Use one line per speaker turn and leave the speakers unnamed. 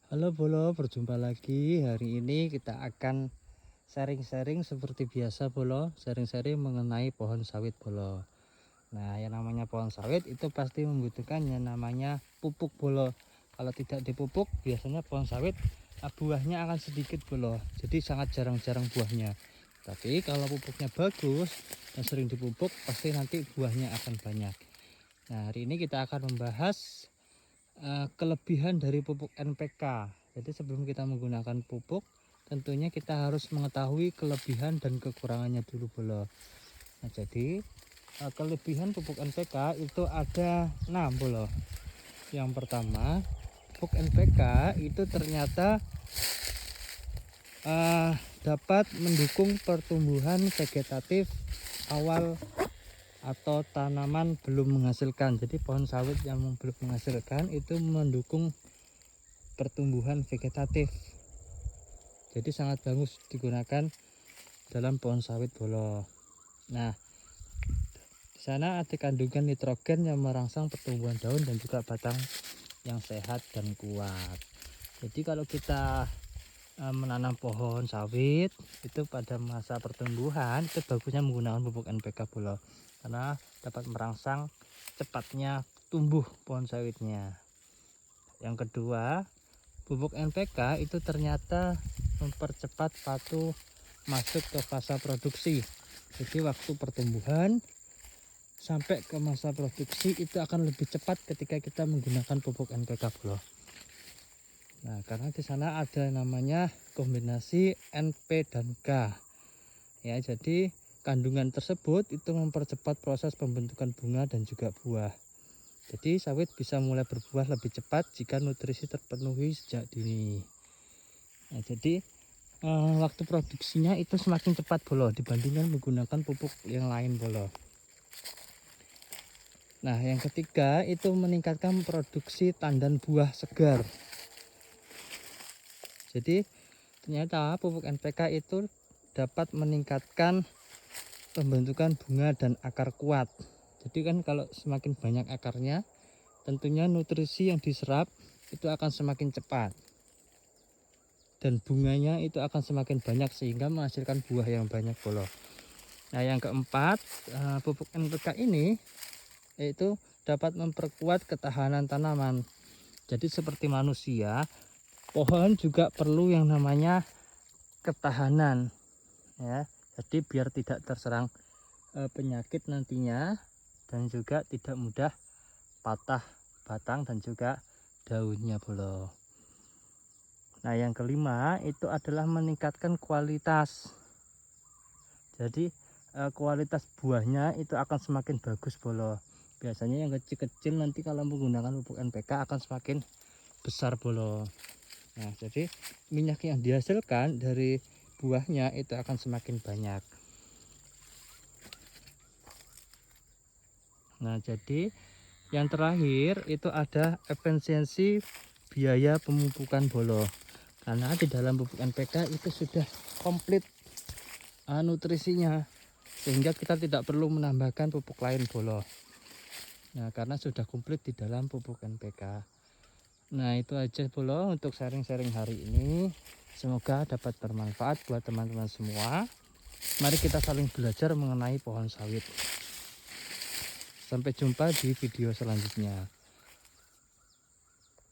Halo Bolo, berjumpa lagi. Hari ini kita akan sharing-sharing seperti biasa Bolo, sharing-sharing mengenai pohon sawit Bolo. Nah, yang namanya pohon sawit itu pasti membutuhkan yang namanya pupuk Bolo. Kalau tidak dipupuk, biasanya pohon sawit buahnya akan sedikit Bolo. Jadi sangat jarang-jarang buahnya. Tapi kalau pupuknya bagus dan sering dipupuk, pasti nanti buahnya akan banyak. Nah, hari ini kita akan membahas kelebihan dari pupuk NPK. Jadi sebelum kita menggunakan pupuk, tentunya kita harus mengetahui kelebihan dan kekurangannya dulu Bolo. Nah, jadi kelebihan pupuk NPK itu ada 6 Bolo. Yang pertama, pupuk NPK itu ternyata dapat mendukung pertumbuhan vegetatif awal atau tanaman belum menghasilkan. Jadi pohon sawit yang belum menghasilkan itu mendukung pertumbuhan vegetatif. Jadi sangat bagus digunakan dalam pohon sawit Bolo. Nah, di sana ada kandungan nitrogen yang merangsang pertumbuhan daun dan juga batang yang sehat dan kuat. Jadi kalau kita menanam pohon sawit itu pada masa pertumbuhan itu bagusnya menggunakan pupuk NPK Bolo, karena dapat merangsang cepatnya tumbuh pohon sawitnya. Yang kedua, pupuk NPK itu ternyata mempercepat patu masuk ke fase produksi. Jadi waktu pertumbuhan sampai ke masa produksi itu akan lebih cepat ketika kita menggunakan pupuk NPK Bolo. Nah, karena di sana ada namanya kombinasi NP dan K. Ya, jadi kandungan tersebut itu mempercepat proses pembentukan bunga dan juga buah. Jadi sawit bisa mulai berbuah lebih cepat jika nutrisi terpenuhi sejak dini. Nah, jadi waktu produksinya itu semakin cepat Bolo dibandingkan menggunakan pupuk yang lain Bolo. Nah, yang ketiga itu meningkatkan produksi tandan buah segar. Jadi ternyata pupuk NPK itu dapat meningkatkan pembentukan bunga dan akar kuat. Jadi kan kalau semakin banyak akarnya, tentunya nutrisi yang diserap itu akan semakin cepat. Dan bunganya itu akan semakin banyak sehingga menghasilkan buah yang banyak Bolo. Nah, yang keempat, pupuk NPK ini yaitu dapat memperkuat ketahanan tanaman. Jadi seperti manusia, pohon juga perlu yang namanya ketahanan ya. Jadi biar tidak terserang penyakit nantinya dan juga tidak mudah patah batang dan juga daunnya Bolo. Nah, yang kelima itu adalah meningkatkan kualitas. Jadi kualitas buahnya itu akan semakin bagus Bolo. Biasanya yang kecil-kecil nanti kalau menggunakan pupuk NPK akan semakin besar Bolo. Nah, jadi minyak yang dihasilkan dari buahnya itu akan semakin banyak. Nah, jadi yang terakhir itu ada efisiensi biaya pemupukan Bolo. Karena di dalam pupuk NPK itu sudah komplit nutrisinya, sehingga kita tidak perlu menambahkan pupuk lain Bolo. Nah, karena sudah komplit di dalam pupuk NPK. Nah, itu aja Bolo untuk sharing-sharing hari ini. Semoga dapat bermanfaat buat teman-teman semua. Mari kita saling belajar mengenai pohon sawit. Sampai jumpa di video selanjutnya.